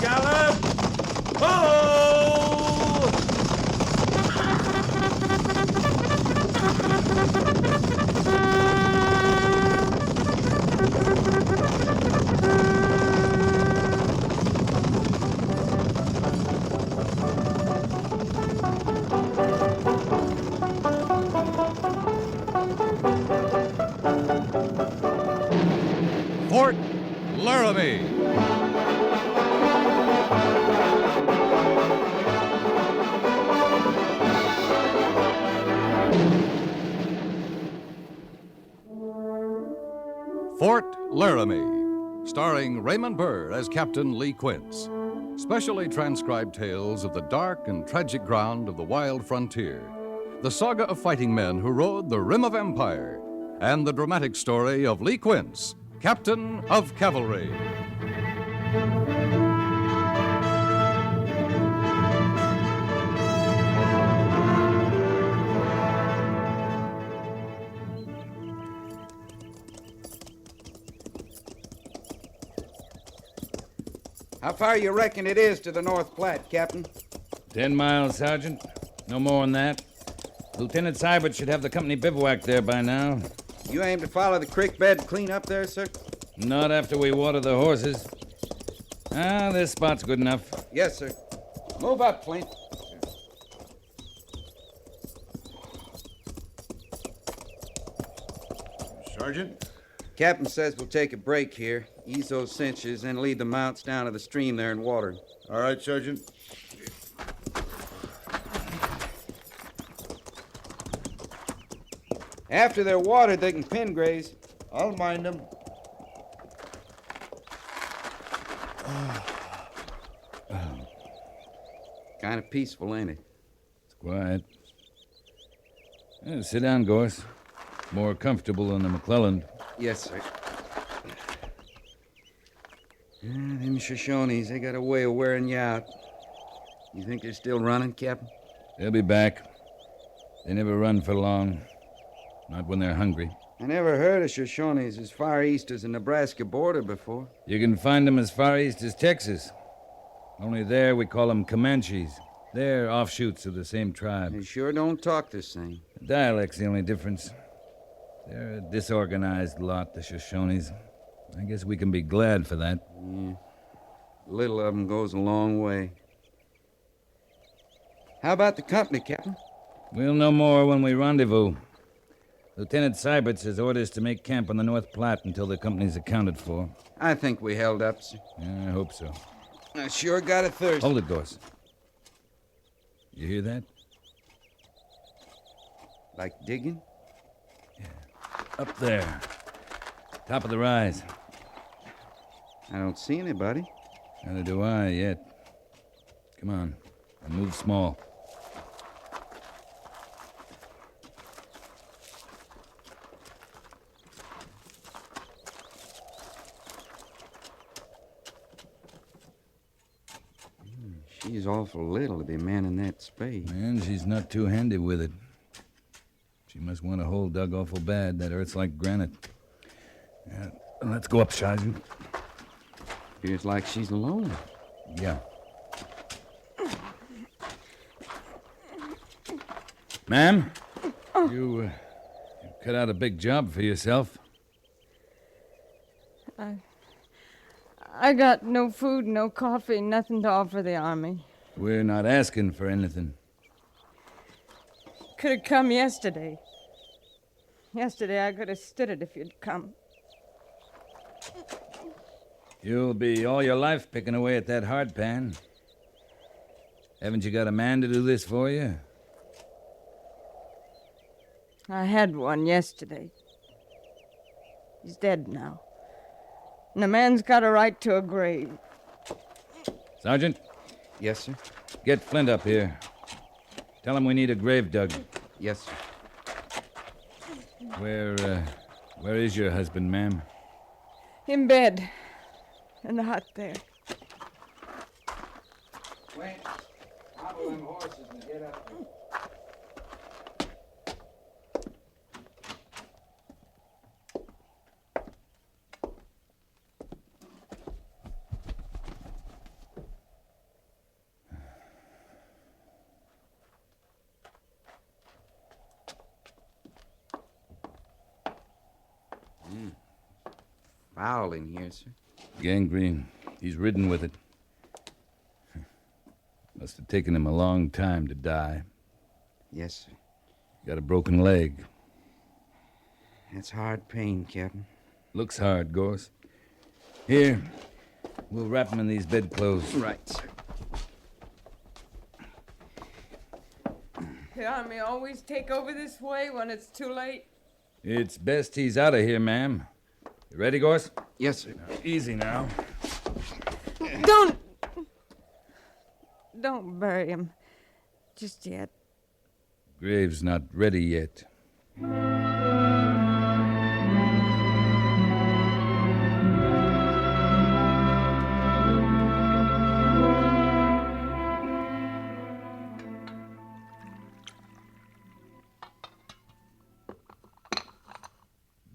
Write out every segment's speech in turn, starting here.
gallop! Ho! Fort Laramie. Fort Laramie, starring Raymond Burr as Captain Lee Quince. Specially transcribed tales of the dark and tragic ground of the wild frontier. The saga of fighting men who rode the rim of empire. And the dramatic story of Lee Quince, Captain of Cavalry. How far you reckon it is to the North Platte, Captain? 10 miles, Sergeant. No more than that. Lieutenant Seibert should have the company bivouac there by now. You aim to follow the creek bed clean up there, sir? Not after we water the horses. This spot's good enough. Yes, sir. Move up, Flint. Sergeant? Captain says we'll take a break here, ease those cinches, and lead the mounts down to the stream there and water. All right, Sergeant. After they're watered, they can pen graze. I'll mind them. Kind of peaceful, ain't it? It's quiet. Sit down, Gorse. More comfortable than the McClellan. Yes, sir. Them Shoshones, they got a way of wearing you out. You think they're still running, Captain? They'll be back. They never run for long. Not when they're hungry. I never heard of Shoshones as far east as the Nebraska border before. You can find them as far east as Texas. Only there we call them Comanches. They're offshoots of the same tribe. They sure don't talk the same. The dialect's the only difference. They're a disorganized lot, the Shoshones. I guess we can be glad for that. Yeah. Little of them goes a long way. How about the company, Captain? We'll know more when we rendezvous. Lieutenant Seibert's has orders to make camp on the North Platte until the company's accounted for. I think we held up, sir. Yeah, I hope so. I sure got a thirst. Hold it, Gorse. You hear that? Like digging? Yeah. Up there. Top of the rise. I don't see anybody. Neither do I yet. Come on. And move small. She's awful little to be manning that spade. And she's not too handy with it. She must want a hole dug awful bad. That earth's like granite. Yeah, let's go up, Sergeant. Feels like she's alone. Yeah. Ma'am, you cut out a big job for yourself. I got no food, no coffee, nothing to offer the Army. We're not asking for anything. Could have come yesterday. Yesterday I could have stood it if you'd come. You'll be all your life picking away at that hard pan. Haven't you got a man to do this for you? I had one yesterday. He's dead now. And the man's got a right to a grave. Sergeant? Yes, sir. Get Flint up here. Tell him we need a grave dug. Yes, sir. Where is your husband, ma'am? In bed. In the hut there. Flint, hobble them horses and get up there. foul in here, sir. Gangrene. He's ridden with it. Must have taken him a long time to die. Yes, sir. Got a broken leg. That's hard pain, Captain. Looks hard, Gorse. Here, we'll wrap him in these bedclothes. Right, sir. The Army always take over this way when it's too late. It's best he's out of here, ma'am. You ready, Gorse? Yes, sir. Easy now. Don't bury him just yet. Grave's not ready yet.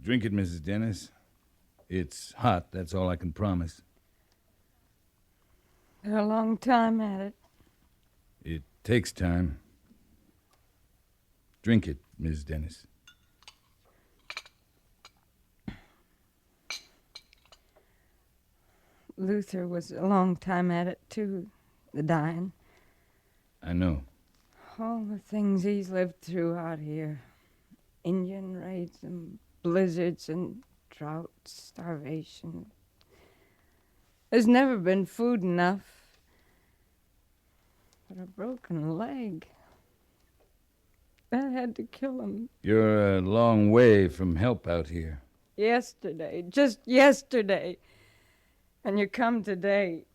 Drink it, Mrs. Dennis. It's hot, that's all I can promise. Been a long time at it. It takes time. Drink it, Miss Dennis. Luther was a long time at it, too, the dying. I know. All the things he's lived through out here. Indian raids and blizzards and droughts, starvation. There's never been food enough. But a broken leg. That had to kill him. You're a long way from help out here. Yesterday, just yesterday. And you come today.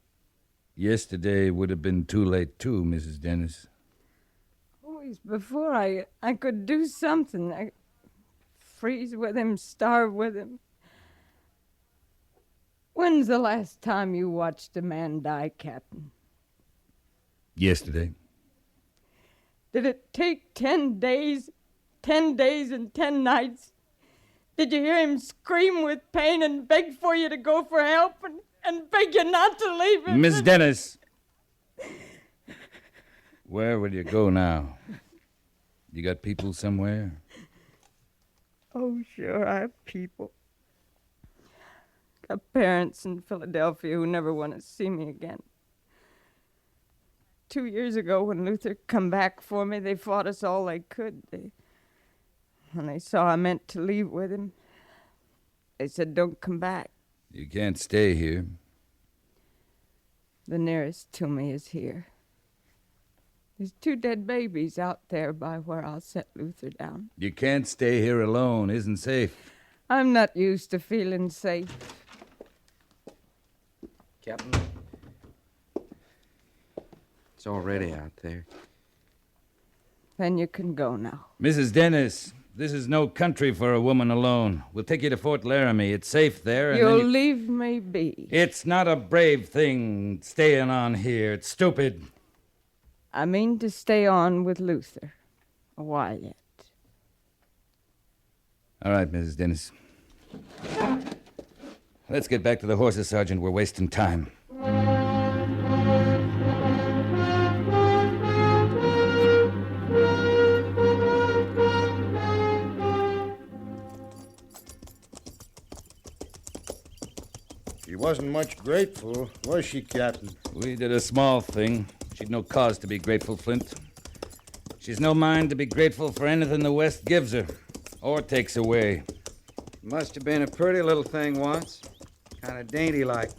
Yesterday would have been too late, too, Mrs. Dennis. Always before I could do something. I freeze with him, starve with him. When's the last time you watched a man die, Captain? Yesterday. Did it take 10 days? 10 days and 10 nights? Did you hear him scream with pain and beg for you to go for help and beg you not to leave him? Miss Dennis! Where will you go now? You got people somewhere? Oh, sure, I have people. Got parents in Philadelphia who never want to see me again. 2 years ago, when Luther come back for me, they fought us all they could. When they saw I meant to leave with him, they said, don't come back. You can't stay here. The nearest to me is here. There's 2 dead babies out there by where I'll set Luther down. You can't stay here alone. Isn't safe. I'm not used to feeling safe. Captain, it's already out there. Then you can go now. Mrs. Dennis, this is no country for a woman alone. We'll take you to Fort Laramie. It's safe there. And You'll then leave me be. It's not a brave thing staying on here. It's stupid. I mean to stay on with Luther a while yet. All right, Mrs. Dennis. Let's get back to the horses, Sergeant. We're wasting time. She wasn't much grateful, was she, Captain? We did a small thing. She'd no cause to be grateful, Flint. She's no mind to be grateful for anything the West gives her or takes away. Must have been a pretty little thing once. Kind of dainty-like.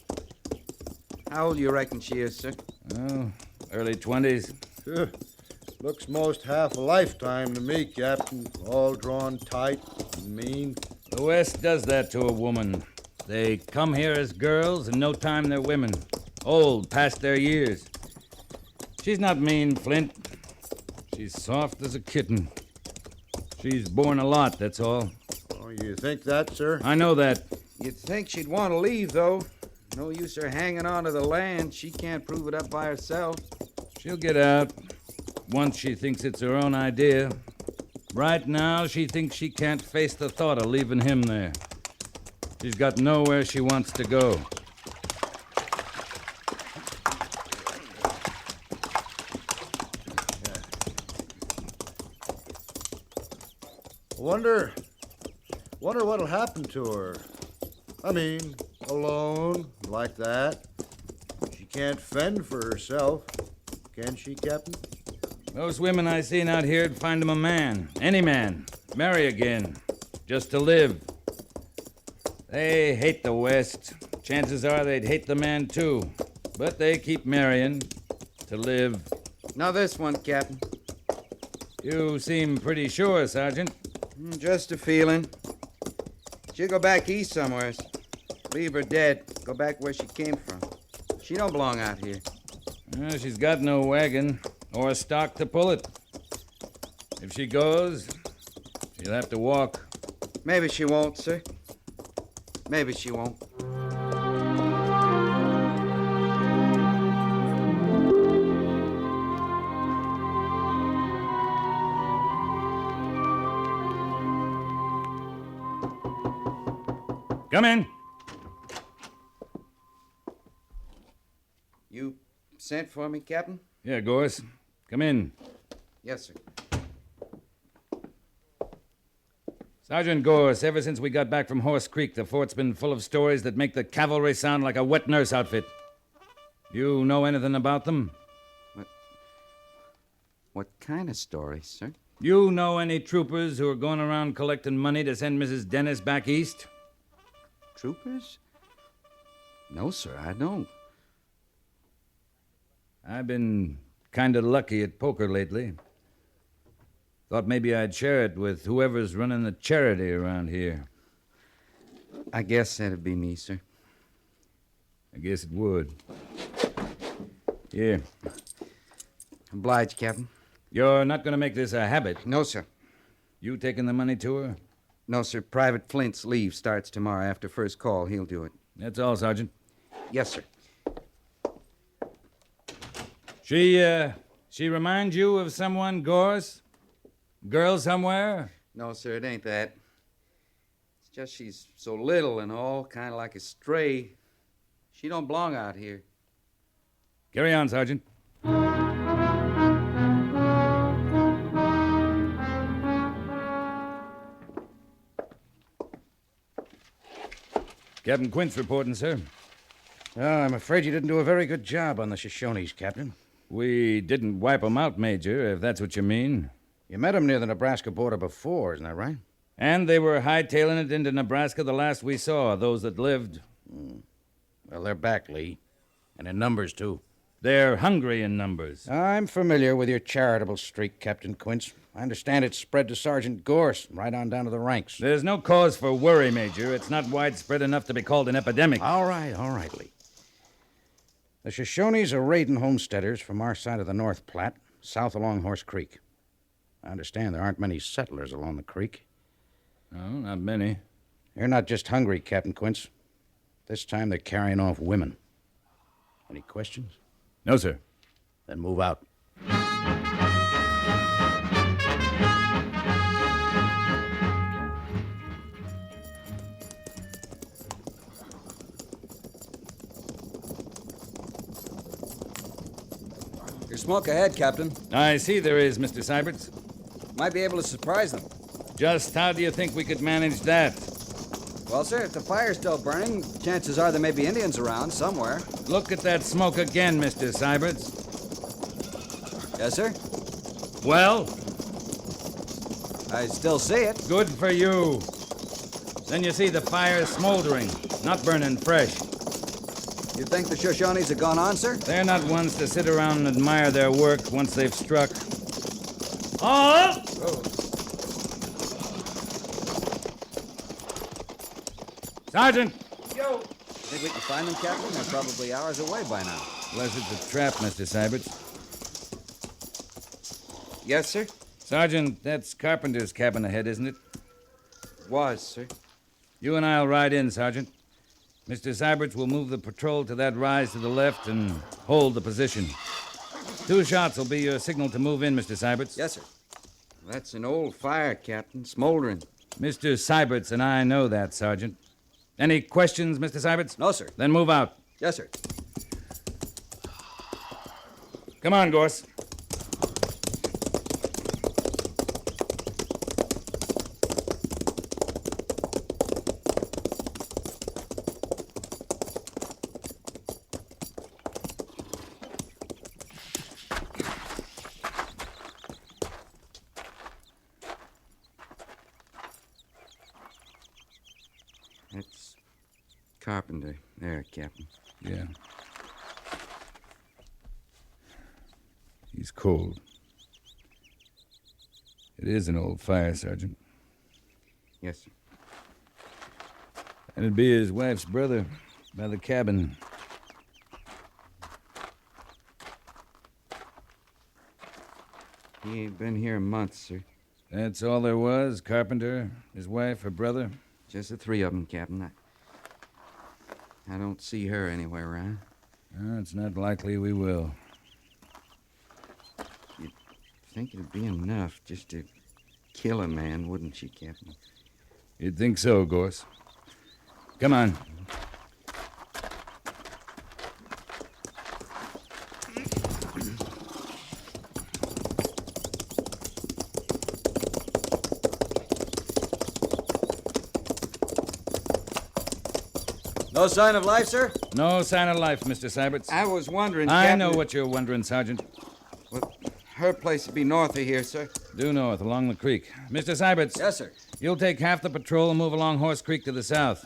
How old you reckon she is, sir? Oh, early 20s. Looks most half a lifetime to me, Captain. All drawn tight and mean. The West does that to a woman. They come here as girls, and no time they're women. Old, past their years. She's not mean, Flint. She's soft as a kitten. She's borne a lot, that's all. Oh, you think that, sir? I know that. You'd think she'd want to leave, though. No use her hanging on to the land. She can't prove it up by herself. She'll get out once she thinks it's her own idea. Right now, she thinks she can't face the thought of leaving him there. She's got nowhere she wants to go. Wonder what'll happen to her. I mean, alone, like that. She can't fend for herself, can she, Captain? Those women I seen out here'd find him a man, any man, marry again, just to live. They hate the West. Chances are they'd hate the man, too. But they keep marrying to live. Now this one, Captain. You seem pretty sure, Sergeant. Just a feeling. She'll go back east somewhere. Leave her dead. Go back where she came from. She don't belong out here. She's got no wagon or stock to pull it. If she goes, she'll have to walk. Maybe she won't, sir. Maybe she won't. Come in. You sent for me, Captain? Yeah, Gorse. Come in. Yes, sir. Sergeant Gorse, ever since we got back from Horse Creek, the fort's been full of stories that make the cavalry sound like a wet nurse outfit. You know anything about them? What kind of stories, sir? You know any troopers who are going around collecting money to send Mrs. Dennis back east? Troopers? No, sir, I don't. I've been kind of lucky at poker lately. Thought maybe I'd share it with whoever's running the charity around here. I guess that'd be me, sir. I guess it would. Here. Obliged, Captain. You're not going to make this a habit. No, sir. You taking the money to her? No, sir. Private Flint's leave starts tomorrow after first call. He'll do it. That's all, Sergeant. Yes, sir. She reminds you of someone, Gorse? Girl somewhere? No, sir, it ain't that. It's just she's so little and all, kind of like a stray. She don't belong out here. Carry on, Sergeant. Captain Quince reporting, sir. I'm afraid you didn't do a very good job on the Shoshones, Captain. We didn't wipe 'em out, Major, if that's what you mean. You met 'em near the Nebraska border before, isn't that right? And they were hightailing it into Nebraska the last we saw, those that lived. Well, they're back, Lee. And in numbers, too. They're hungry in numbers. I'm familiar with your charitable streak, Captain Quince. I understand it's spread to Sergeant Gorse, right on down to the ranks. There's no cause for worry, Major. It's not widespread enough to be called an epidemic. All right, Lee. The Shoshones are raiding homesteaders from our side of the North Platte, south along Horse Creek. I understand there aren't many settlers along the creek. No, not many. They're not just hungry, Captain Quince. This time they're carrying off women. Any questions? No, sir. Then move out. There's smoke ahead, Captain. I see there is, Mr. Syberts. Might be able to surprise them. Just how do you think we could manage that? Well, sir, if the fire's still burning, chances are there may be Indians around somewhere. Look at that smoke again, Mr. Syberts. Yes, sir? Well, I still see it. good for you. Then you see the fire smoldering, not burning fresh. You think the Shoshones have gone on, sir? They're not ones to sit around and admire their work once they've struck. Oh! Sergeant! Yo! Think we can find them, Captain? They're probably hours away by now. Unless it's a trap, Mr. Syberts. Yes, sir? Sergeant, that's Carpenter's cabin ahead, isn't it? Was, sir. You and I'll ride in, Sergeant. Mr. Syberts will move the patrol to that rise to the left and hold the position. 2 shots will be your signal to move in, Mr. Syberts. Yes, sir. That's an old fire, Captain. Smoldering. Mr. Syberts and I know that, Sergeant. Any questions, Mr. Syberts? No, sir. Then move out. Yes, sir. Come on, Gorse. That's Carpenter. There, Captain. Yeah. He's cold. It is an old fire, Sergeant. Yes, sir. And it'd be his wife's brother by the cabin. He ain't been here in months, sir. That's all there was? Carpenter, his wife, her brother? Just the three of them, Captain. I don't see her anywhere around. It's not likely we will. You'd think it'd be enough just to kill a man, wouldn't you, Captain? You'd think so, Gorse. Come on. No sign of life, sir? No sign of life, Mr. Syberts. I was wondering, I Captain... know what you're wondering, Sergeant. Well, her place would be north of here, sir. Due north, along the creek. Mr. Syberts. Yes, sir. You'll take half the patrol and move along Horse Creek to the south.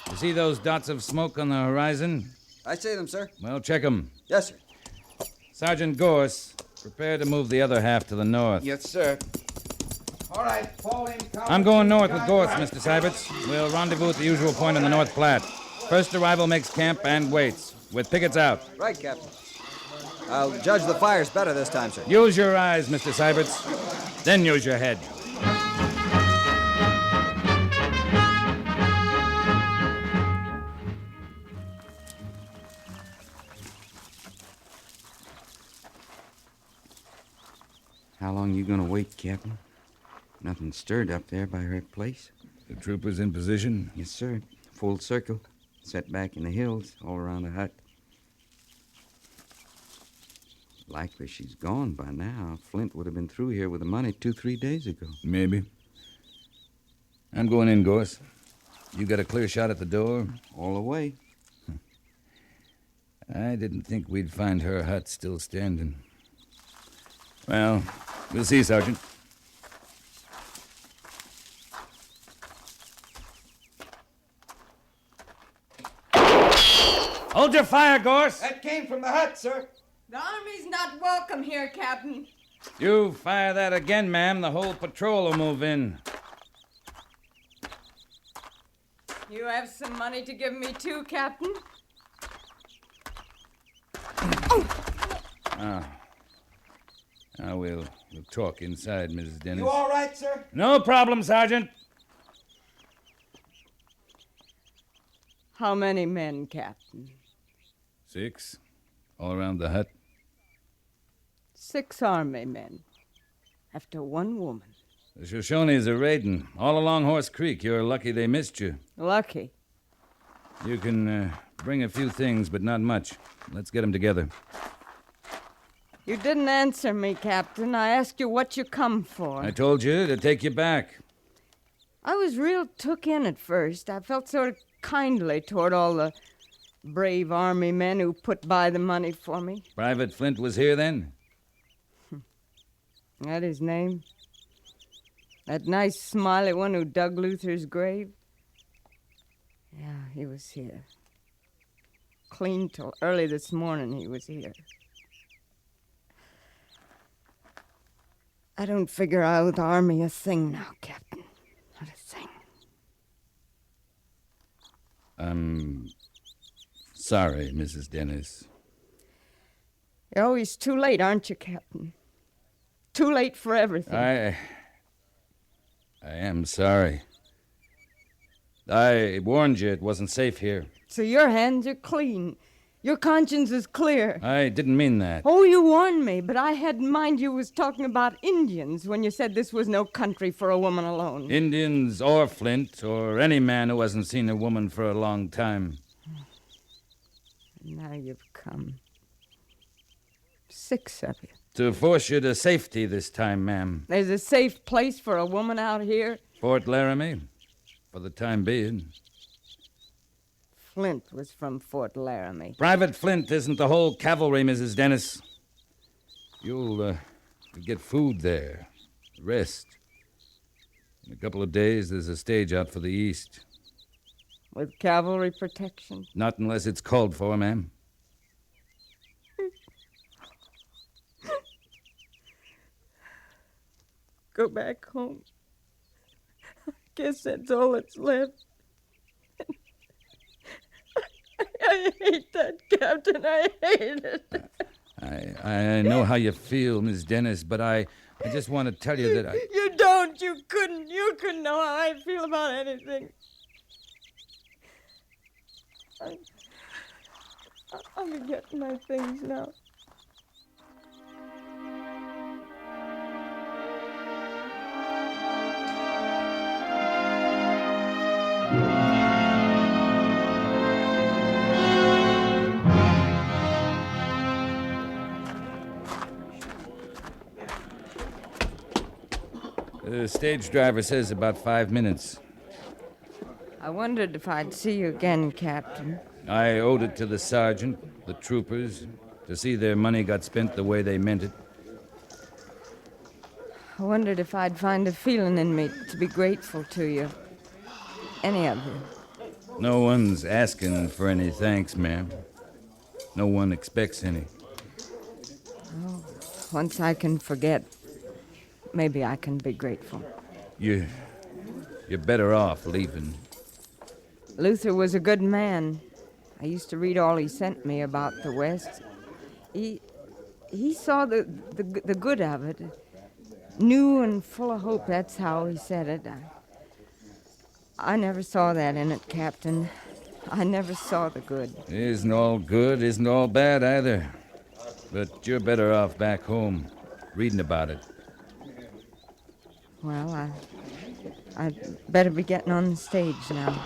You see those dots of smoke on the horizon? I see them, sir. Well, check them. Yes, sir. Sergeant Gorse, prepare to move the other half to the north. Yes, sir. All right, fall in. I'm going north with Gorse, Mr. Syberts. We'll rendezvous at the usual point on the North Platte. First arrival makes camp and waits, with pickets out. Right, Captain. I'll judge the fires better this time, sir. Use your eyes, Mr. Syberts. Then use your head. How long you gonna wait, Captain? Nothing stirred up there by her place. The troopers in position? Yes, sir. Full circle. Set back in the hills, all around the hut. Likely she's gone by now. Flint would have been through here with the money 2-3 days ago. Maybe. I'm going in, Gorse. You got a clear shot at the door? All the way. I didn't think we'd find her hut still standing. Well, we'll see, Sergeant. Hold your fire, Gorse! That came from the hut, sir. The army's not welcome here, Captain. You fire that again, ma'am, the whole patrol will move in. You have some money to give me too, Captain? We'll talk inside, Mrs. Dennis. You all right, sir? No problem, Sergeant. How many men, Captain? 6. All around the hut. 6 army men. After one woman. The Shoshones are raiding. All along Horse Creek. You're lucky they missed you. Lucky. You can bring a few things, but not much. Let's get them together. You didn't answer me, Captain. I asked you what you come for. I told you to take you back. I was real took in at first. I felt sort of kindly toward all the brave army men who put by the money for me. Private Flint was here then? That his name? That nice smiley one who dug Luther's grave? Yeah, he was here. Clean till early this morning he was here. I don't figure I owe the army a thing now, Captain. Not a thing. I'm sorry, Mrs. Dennis. You're always too late, aren't you, Captain? Too late for everything. I am sorry. I warned you it wasn't safe here. So your hands are clean. Your conscience is clear. I didn't mean that. Oh, you warned me, but I had in mind you was talking about Indians when you said this was no country for a woman alone. Indians or Flint or any man who hasn't seen a woman for a long time. Now you've come. 6 of you. To force you to safety this time, ma'am. There's a safe place for a woman out here? Fort Laramie, for the time being. Flint was from Fort Laramie. Private Flint isn't the whole cavalry, Mrs. Dennis. You'll get food there. Rest. In a couple of days, there's a stage out for the east. With cavalry protection. Not unless it's called for, ma'am. Go back home. I guess that's all that's left. I hate that, Captain. I hate it. I know how you feel, Miss Dennis, but I just want to tell you that I... You don't. You couldn't know how I feel about anything. I'll be getting my things now. The stage driver says about 5 minutes. I wondered if I'd see you again, Captain. I owed it to the sergeant, the troopers, to see their money got spent the way they meant it. I wondered if I'd find a feeling in me to be grateful to you. Any of you. No one's asking for any thanks, ma'am. No one expects any. Oh, once I can forget, maybe I can be grateful. You're better off leaving. Luther was a good man. I used to read all he sent me about the West. He saw the good of it. New and full of hope, that's how he said it. I never saw that in it, Captain. I never saw the good. Isn't all good, isn't all bad either. But you're better off back home, reading about it. Well, I'd better be getting on the stage now.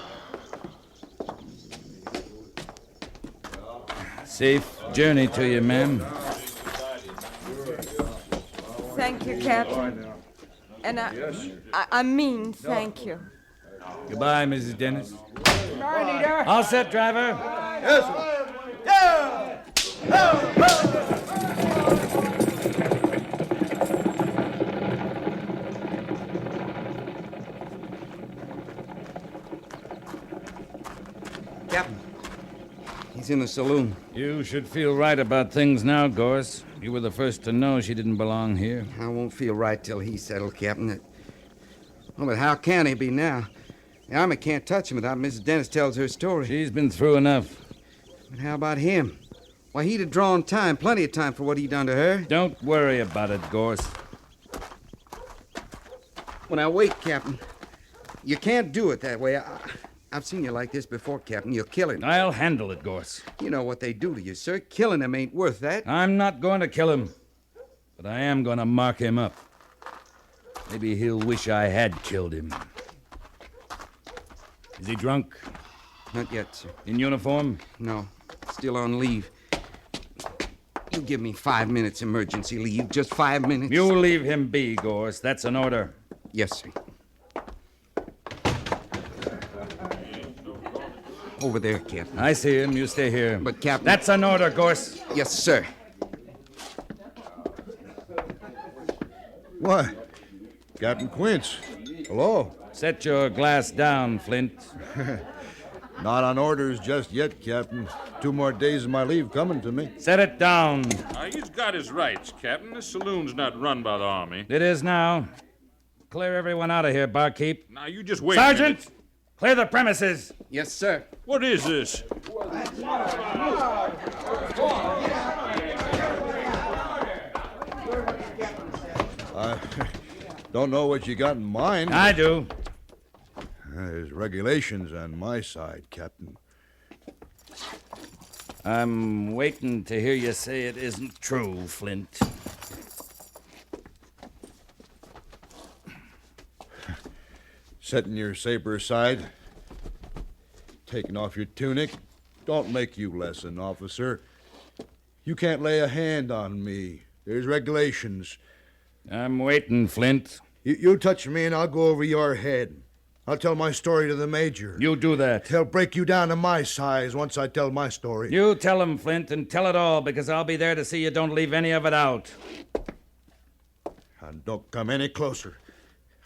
Safe journey to you, ma'am. Thank you, Captain. And I mean thank you. Goodbye, Mrs. Dennis. All set, driver. Yes, sir. Captain, he's in the saloon. You should feel right about things now, Gorse. You were the first to know she didn't belong here. I won't feel right till he's settled, Captain. Oh, but how can he be now? The Army can't touch him without Mrs. Dennis tells her story. She's been through enough. But how about him? Why, he'd have drawn time, plenty of time for what he'd done to her. Don't worry about it, Gorse. Well, now, wait, Captain. You can't do it that way. I've seen you like this before, Captain. You'll kill him. I'll handle it, Gorse. You know what they do to you, sir. Killing him ain't worth that. I'm not going to kill him, but I am going to mark him up. Maybe he'll wish I had killed him. Is he drunk? Not yet, sir. In uniform? No. Still on leave. You give me 5 minutes emergency leave. Just 5 minutes. You leave him be, Gorse. That's an order. Yes, sir. Over there, Captain. I see him. You stay here. But, Captain... That's an order, Gorse. Yes, sir. Why, Captain Quince. Hello. Set your glass down, Flint. Not on orders just yet, Captain. 2 more days of my leave coming to me. Set it down. He's got his rights, Captain. This saloon's not run by the Army. It is now. Clear everyone out of here, barkeep. Now, you just wait Sergeant, a minute. clear the premises. Yes, sir. What is this? I don't know what you got in mind. I do. There's regulations on my side, Captain. I'm waiting to hear you say it isn't true, Flint. Setting your saber aside, taking off your tunic, don't make you less an officer. You can't lay a hand on me. There's regulations. I'm waiting, Flint. You touch me and I'll go over your head. I'll tell my story to the major. You do that. He'll break you down to my size once I tell my story. You tell him, Flint, and tell it all, because I'll be there to see you don't leave any of it out. And don't come any closer.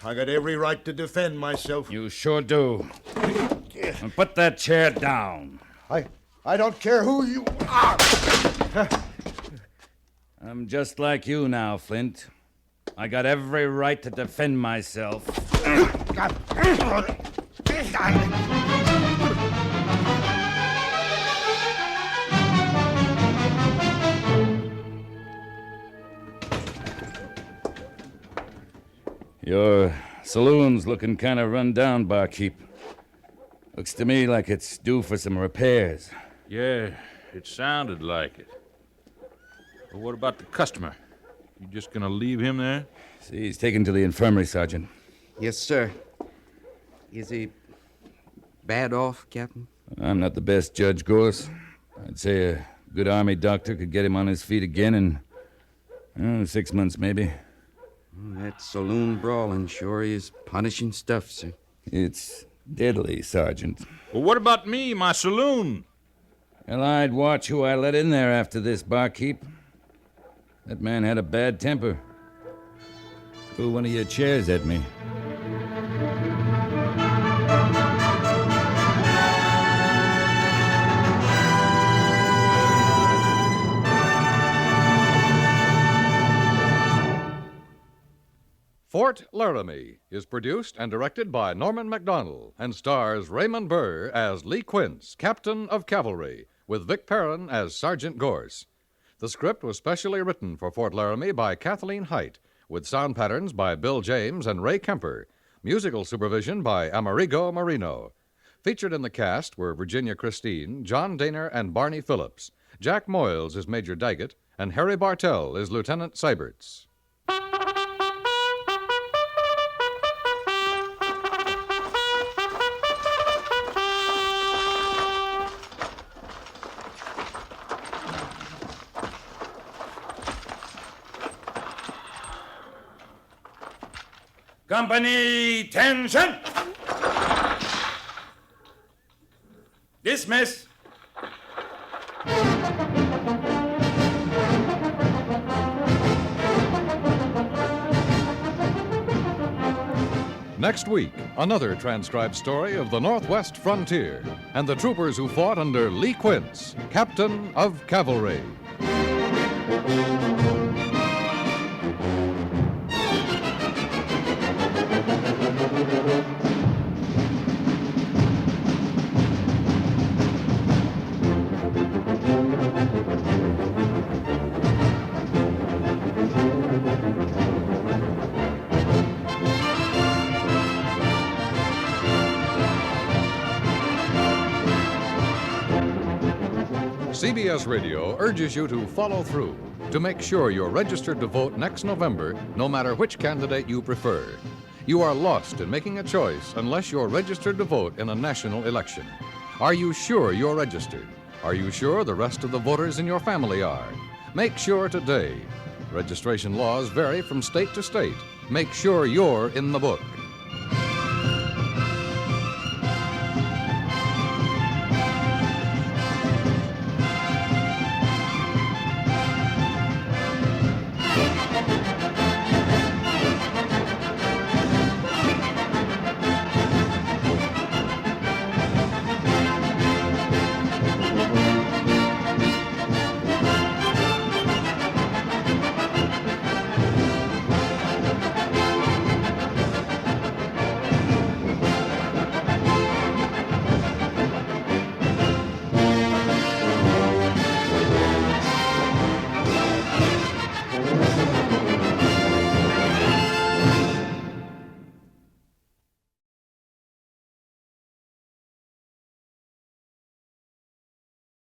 I got every right to defend myself. You sure do. And put that chair down. I don't care who you are. I'm just like you now, Flint. I got every right to defend myself. Your saloon's looking kind of run down, barkeep. Looks to me like it's due for some repairs. Yeah, it sounded like it. But what about the customer? You just gonna leave him there? See, he's taken to the infirmary, Sergeant. Yes, sir. Is he bad off, Captain? I'm not the best judge, Gorse. I'd say a good army doctor could get him on his feet again in 6 months, maybe. That saloon brawling sure is punishing stuff, sir. It's deadly, Sergeant. Well, what about me, my saloon? Well, I'd watch who I let in there after this, barkeep. That man had a bad temper. Threw one of your chairs at me. Fort Laramie is produced and directed by Norman MacDonald and stars Raymond Burr as Lee Quince, Captain of Cavalry, with Vic Perrin as Sergeant Gorse. The script was specially written for Fort Laramie by Kathleen Height, with sound patterns by Bill James and Ray Kemper, musical supervision by Amerigo Marino. Featured in the cast were Virginia Christine, John Daner, and Barney Phillips. Jack Moyles is Major Daggett, and Harry Bartell is Lieutenant Seiberts. Company, tension! Dismiss! Next week, another transcribed story of the Northwest frontier and the troopers who fought under Lee Quince, Captain of Cavalry. CBS Radio urges you to follow through to make sure you're registered to vote next November, no matter which candidate you prefer. You are lost in making a choice unless you're registered to vote in a national election. Are you sure you're registered? Are you sure the rest of the voters in your family are? Make sure today. Registration laws vary from state to state. Make sure you're in the book.